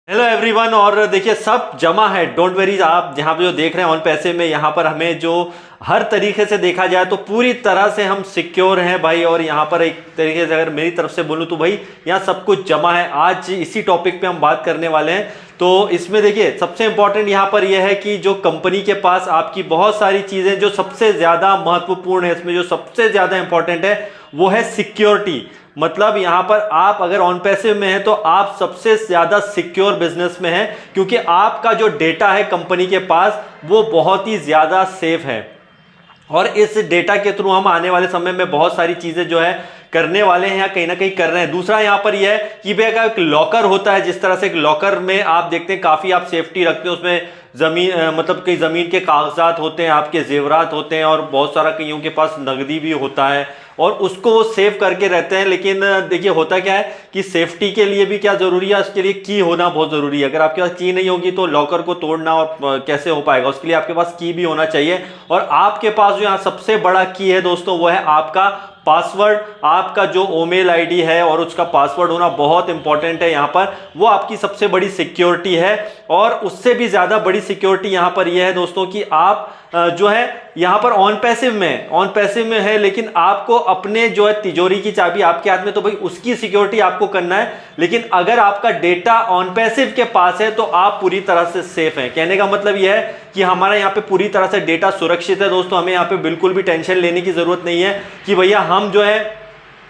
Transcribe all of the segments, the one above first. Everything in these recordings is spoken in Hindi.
Hello everyone. और देखिए सब जमा है, डोंट वेरी। आप यहाँ पे जो देख रहे हैं ऑन पैसे में, यहाँ पर हमें जो हर तरीके से देखा जाए तो पूरी तरह से हम सिक्योर हैं भाई। और यहाँ पर एक तरीके से अगर मेरी तरफ से बोलूँ तो भाई यहाँ सब कुछ जमा है। आज इसी टॉपिक पे हम बात करने वाले हैं। तो इसमें देखिए सबसे इंपॉर्टेंट यहाँ पर यह है कि जो कंपनी के पास आपकी बहुत सारी चीज़ें जो सबसे ज़्यादा महत्वपूर्ण है, इसमें जो सबसे ज़्यादा इंपॉर्टेंट है वो है सिक्योरिटी। मतलब यहां पर आप अगर ऑन पैसे में हैं तो आप सबसे ज्यादा सिक्योर बिजनेस में हैं, क्योंकि आपका जो डेटा है कंपनी के पास वो बहुत ही ज्यादा सेफ है। और इस डेटा के थ्रू हम आने वाले समय में बहुत सारी चीजें जो है करने वाले हैं या कहीं ना कहीं कर रहे हैं। दूसरा यहाँ पर यह है कि भाई अगर एक लॉकर होता है, जिस तरह से एक लॉकर में आप देखते हैं काफी आप सेफ्टी रखते हैं, उसमें जमीन मतलब कई जमीन के कागजात होते हैं, आपके जेवरात होते हैं और बहुत सारा कईयों के पास नकदी भी होता है और उसको वो सेव करके रहते हैं। लेकिन देखिए होता क्या है कि सेफ्टी के लिए भी क्या जरूरी है, उसके लिए की होना बहुत जरूरी है। अगर आपके पास की नहीं होगी तो लॉकर को तोड़ना और कैसे हो पाएगा, उसके लिए आपके पास की भी होना चाहिए। और आपके पास जो यहाँ सबसे बड़ा की है दोस्तों वो है आपका पासवर्ड। आपका जो ईमेल आईडी है और उसका पासवर्ड होना बहुत इंपॉर्टेंट है यहाँ पर, वो आपकी सबसे बड़ी सिक्योरिटी है। और उससे भी ज्यादा बड़ी सिक्योरिटी यहाँ पर यह है दोस्तों कि आप जो है यहाँ पर ऑन पैसिव में है, लेकिन आपको अपने जो है तिजोरी की चाबी आपके हाथ में, तो भाई उसकी सिक्योरिटी आपको करना है। लेकिन अगर आपका डेटा ऑन पैसिव के पास है तो आप पूरी तरह से सेफ हैं। कहने का मतलब यह है कि हमारा यहाँ पे पूरी तरह से डेटा सुरक्षित है दोस्तों। हमें यहाँ पे बिल्कुल भी टेंशन लेने की जरूरत नहीं है कि भैया हम जो है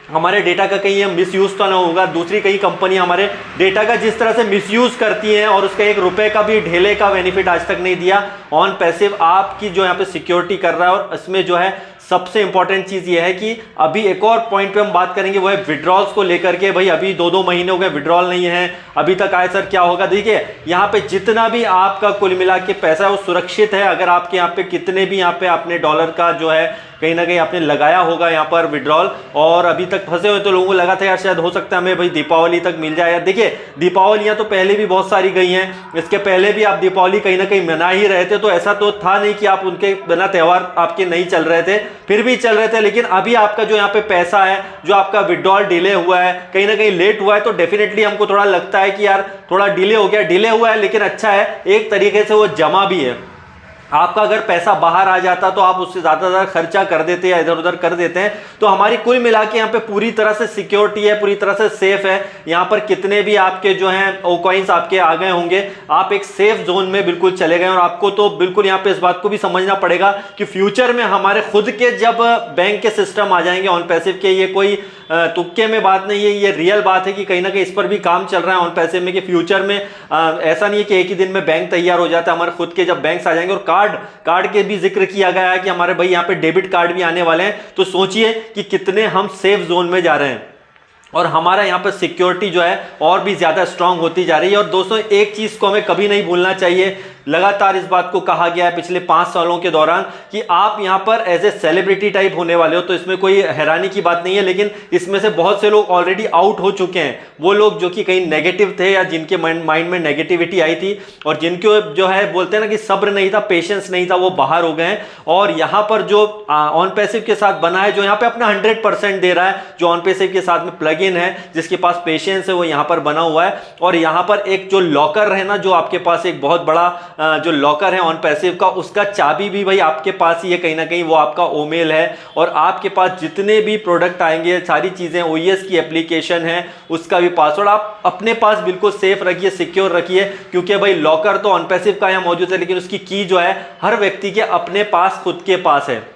हमारे डेटा का कहीं मिसयूज तो ना होगा। दूसरी कई कंपनी हमारे डेटा का जिस तरह से मिसयूज करती हैं और उसका एक रुपए का भी ढेले का बेनिफिट आज तक नहीं दिया। ऑन पैसिव आपकी जो यहाँ पे सिक्योरिटी कर रहा है। और इसमें जो है सबसे इंपॉर्टेंट चीज ये है कि अभी एक और पॉइंट पे हम बात करेंगे, वो है विड्रॉल्स को लेकर के। भाई अभी 2-2 महीने हो गए विड्रॉल नहीं है अभी तक आए, सर क्या होगा। देखिए यहाँ पे जितना भी आपका कुल मिला के पैसा है वो सुरक्षित है। अगर आपके यहाँ पे कितने भी यहाँ पे आपने डॉलर का जो है कहीं ना कहीं आपने लगाया होगा यहाँ पर विड्रॉल और अभी तक फंसे हुए, तो लोगों को लगा था यार शायद हो सकता है हमें भाई दीपावली तक मिल जाए। यार देखिए दीपावलियां तो पहले भी बहुत सारी गई हैं, इसके पहले भी आप दीपावली कहीं ना कहीं मना ही रहे थे। तो ऐसा तो था नहीं कि आप उनके बिना त्यौहार आपके नहीं चल रहे थे, फिर भी चल रहे थे। लेकिन अभी आपका जो यहाँ पे पैसा है, जो आपका विड्रॉल डिले हुआ है, कहीं ना कहीं लेट हुआ है, तो डेफिनेटली हमको थोड़ा लगता है कि यार थोड़ा डिले हो गया। डिले हुआ है लेकिन अच्छा है, एक तरीके से वो जमा भी है। आपका अगर पैसा बाहर आ जाता तो आप उससे ज्यादा खर्चा कर देते या इधर उधर कर देते हैं। तो हमारी कुल मिला के यहाँ पे पूरी तरह से सिक्योरिटी है, पूरी तरह से सेफ है। यहाँ पर कितने भी आपके जो हैं ओ कॉइन्स आपके आ गए होंगे, आप एक सेफ जोन में बिल्कुल चले गए। और आपको तो बिल्कुल यहाँ पे इस बात को भी समझना पड़ेगा कि फ्यूचर में हमारे खुद के जब बैंक के सिस्टम आ जाएंगे ऑन पैसिव के, ये कोई तुक्के में बात नहीं है, ये रियल बात है कि कहीं ना कहीं इस पर भी काम चल रहा है ऑन पैसिव में, कि फ्यूचर में ऐसा नहीं है कि एक ही दिन में बैंक तैयार हो जाता है। हमारे खुद के जब बैंक्स आ जाएंगे, और कार्ड के भी जिक्र किया गया है कि हमारे भाई यहाँ पे डेबिट कार्ड भी आने वाले हैं। तो सोचिए कि कितने हम सेफ जोन में जा रहे हैं और हमारा यहाँ पर सिक्योरिटी जो है और भी ज्यादा स्ट्रांग होती जा रही है। और दोस्तों एक चीज को हमें कभी नहीं भूलना चाहिए, लगातार इस बात को कहा गया है पिछले 5 सालों के दौरान कि आप यहाँ पर एज ए सेलिब्रिटी टाइप होने वाले हो। तो इसमें कोई हैरानी की बात नहीं है, लेकिन इसमें से बहुत से लोग ऑलरेडी आउट हो चुके हैं। वो लोग जो कि कहीं नेगेटिव थे या जिनके माइंड में नेगेटिविटी आई थी और जिनको जो है बोलते हैं ना कि सब्र नहीं था, पेशेंस नहीं था, वो बाहर हो गए हैं। और यहाँ पर जो ऑन पैसिव के साथ बना है, जो यहाँ पे अपना 100% दे रहा है, जो ऑन पैसिव के साथ में प्लग इन है, जिसके पास पेशेंस है, वो यहाँ पर बना हुआ है। और यहाँ पर एक जो लॉकर है ना, जो आपके पास एक बहुत बड़ा जो लॉकर है ऑन पैसिव का, उसका चाबी भी भाई आपके पास ही है। कहीं ना कहीं वो आपका ईमेल है और आपके पास जितने भी प्रोडक्ट आएंगे, सारी चीजें ओईएस की एप्लीकेशन है, उसका भी पासवर्ड आप अपने पास बिल्कुल सेफ रखिए, सिक्योर रखिए। क्योंकि भाई लॉकर तो ऑन पैसिव का यहाँ मौजूद है, लेकिन उसकी की जो है हर व्यक्ति के अपने पास खुद के पास है।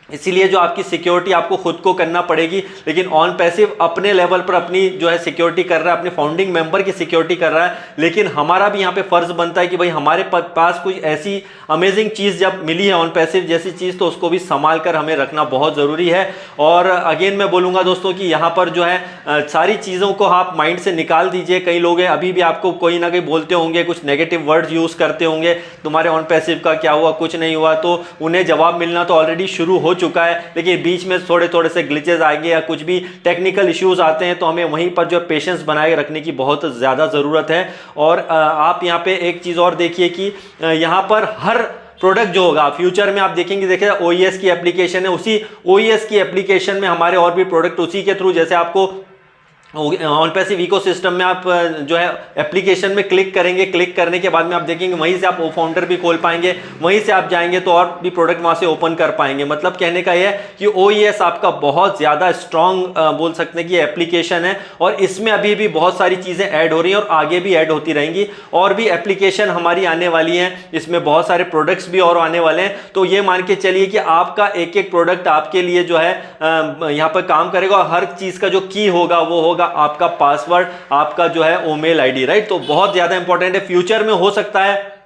इसीलिए जो आपकी सिक्योरिटी आपको खुद को करना पड़ेगी। लेकिन ऑन पैसिव अपने लेवल पर अपनी जो है सिक्योरिटी कर रहा है, अपने फाउंडिंग मेंबर की सिक्योरिटी कर रहा है। लेकिन हमारा भी यहाँ पे फर्ज बनता है कि भाई हमारे पास कोई ऐसी अमेजिंग चीज जब मिली है ऑन पैसिव जैसी चीज, तो उसको भी संभाल कर हमें रखना बहुत जरूरी है। और अगेन मैं बोलूंगा दोस्तों कि यहाँ पर जो है सारी चीजों को आप माइंड से निकाल दीजिए। कई लोग हैं अभी भी आपको कोई ना कोई बोलते होंगे, कुछ नेगेटिव वर्ड्स यूज करते होंगे, तुम्हारे ऑन पैसिव का क्या हुआ, कुछ नहीं हुआ। तो उन्हें जवाब मिलना तो ऑलरेडी शुरू हो चुका है, लेकिन बीच में थोड़े थोड़े से ग्लिचेस आएंगे या कुछ भी टेक्निकल इश्यूज आते हैं, तो हमें वहीं पर जो पेशेंस बनाए रखने की बहुत ज्यादा जरूरत है। और आप यहाँ पे एक चीज और देखिए कि यहाँ पर हर प्रोडक्ट जो होगा फ्यूचर में आप देखेंगे, देखिए ओईएस की एप्लीकेशन है, उसी ओईएस की एप्लीकेशन में हमारे और भी प्रोडक्ट उसी के थ्रू, जैसे आपको ऑन पैसिव इकोसिस्टम में आप जो है एप्लीकेशन में क्लिक करेंगे, क्लिक करने के बाद में आप देखेंगे वहीं से आप ओ फाउंडर भी खोल पाएंगे, वहीं से आप जाएंगे तो और भी प्रोडक्ट वहां से ओपन कर पाएंगे। मतलब कहने का यह है कि OES आपका बहुत ज़्यादा स्ट्रॉन्ग बोल सकते हैं कि एप्लीकेशन है, और इसमें अभी भी बहुत सारी चीज़ें ऐड हो रही हैं और आगे भी ऐड होती रहेंगी, और भी एप्लीकेशन हमारी आने वाली हैं, इसमें बहुत सारे प्रोडक्ट्स भी और आने वाले हैं। तो ये मान के चलिए कि आपका एक एक प्रोडक्ट आपके लिए जो है यहाँ पर काम करेगा, और हर चीज़ का जो की होगा वो होगा आपका पासवर्ड, आपका जो है ईमेल आईडी, राइट। तो बहुत ज्यादा इंपॉर्टेंट है। फ्यूचर में हो सकता है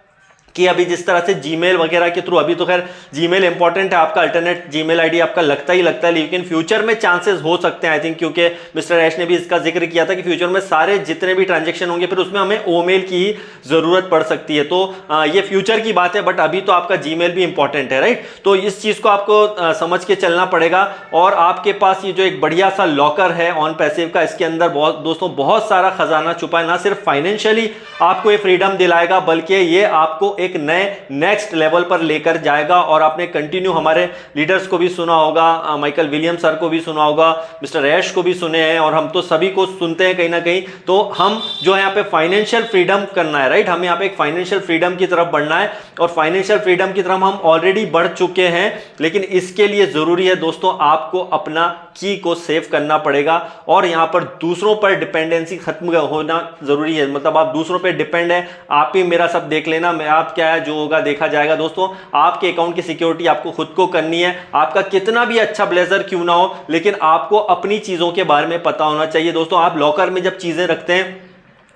कि अभी जिस तरह से जीमेल वगैरह के थ्रू, अभी तो खैर जीमेल इंपॉर्टेंट है, आपका अल्टरनेट जीमेल आईडी आपका लगता ही लगता है, लेकिन फ्यूचर में चांसेस हो सकते हैं आई थिंक, क्योंकि मिस्टर ऐश ने भी इसका जिक्र किया था कि फ्यूचर में सारे जितने भी ट्रांजेक्शन होंगे फिर उसमें हमें ईमेल की ही जरूरत पड़ सकती है। तो ये फ्यूचर की बात है, बट अभी तो आपका जीमेल भी इंपॉर्टेंट है, राइट। तो इस चीज को आपको समझ के चलना पड़ेगा। और आपके पास ये जो एक बढ़िया सा लॉकर है ऑन पैसिव का, इसके अंदर बहुत दोस्तों बहुत सारा खजाना छुपा है। ना सिर्फ फाइनेंशियली आपको ये फ्रीडम दिलाएगा, बल्कि ये आपको एक नए नेक्स्ट लेवल पर लेकर जाएगा। और आपने कंटिन्यू हमारे लीडर्स को भी सुना होगा, माइकल विलियम सर को भी सुना होगा, मिस्टर ऐश को भी सुने हैं, और हम तो सभी को सुनते हैं कहीं ना कहीं। तो हम जो है यहाँ पे फाइनेंशियल फ्रीडम करना है, राइट। हमें यहाँ पे एक फाइनेंशियल फ्रीडम की तरफ बढ़ना है, और फाइनेंशियल फ्रीडम की तरफ हम ऑलरेडी बढ़ चुके हैं, लेकिन इसके लिए जरूरी है दोस्तों आपको अपना की को सेव करना पड़ेगा, और यहां पर दूसरों पर डिपेंडेंसी खत्म होना जरूरी है। मतलब आप दूसरों पर डिपेंड है, आप ही मेरा सब देख लेना, मैं आप क्या है जो होगा देखा जाएगा। दोस्तों आपके अकाउंट की सिक्योरिटी आपको खुद को करनी है। आपका कितना भी अच्छा ब्लेजर क्यों ना हो, लेकिन आपको अपनी चीजों के बारे में पता होना चाहिए। दोस्तों आप लॉकर में जब चीजें रखते हैं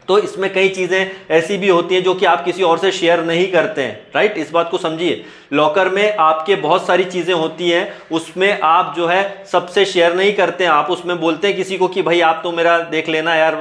तो इसमें कई चीजें ऐसी भी होती हैं जो कि आप किसी और से शेयर नहीं करते हैं, राइट। इस बात को समझिए, लॉकर में आपके बहुत सारी चीजें होती हैं, उसमें आप जो है सबसे शेयर नहीं करते हैं। आप उसमें बोलते हैं किसी को कि भाई आप तो मेरा देख लेना यार,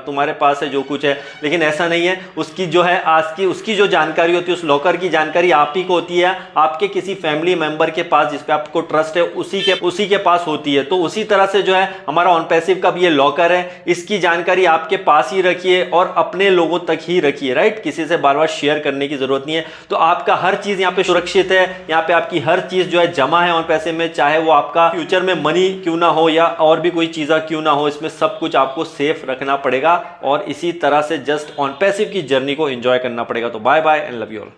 तुम्हारे पास है जो कुछ है, लेकिन ऐसा नहीं है। उसकी जो है आज की उसकी जो जानकारी होती है, उस लॉकर की जानकारी आप ही को होती है, आपके किसी फैमिली मेंबर के पास जिस पे आपको ट्रस्ट है उसी के पास होती है। तो उसी तरह से जो है हमारा ऑन पैसिव का भी ये लॉकर है, इसकी जानकारी आपके पास ही रखिए और अपने लोगों तक ही रखिए, राइट। किसी से बार बार शेयर करने की जरूरत नहीं है। तो आपका हर चीज यहाँ पे सुरक्षित है, यहाँ पे आपकी हर चीज जो है जमा है ऑन पैसे में, चाहे वो आपका फ्यूचर में मनी क्यों ना हो या और भी कोई चीज क्यों ना हो, इसमें सब कुछ आपको सेफ रखना पड़ेगा, और इसी तरह से जस्ट ऑन पैसिव की जर्नी को एंजॉय करना पड़ेगा। तो bye bye and love you all.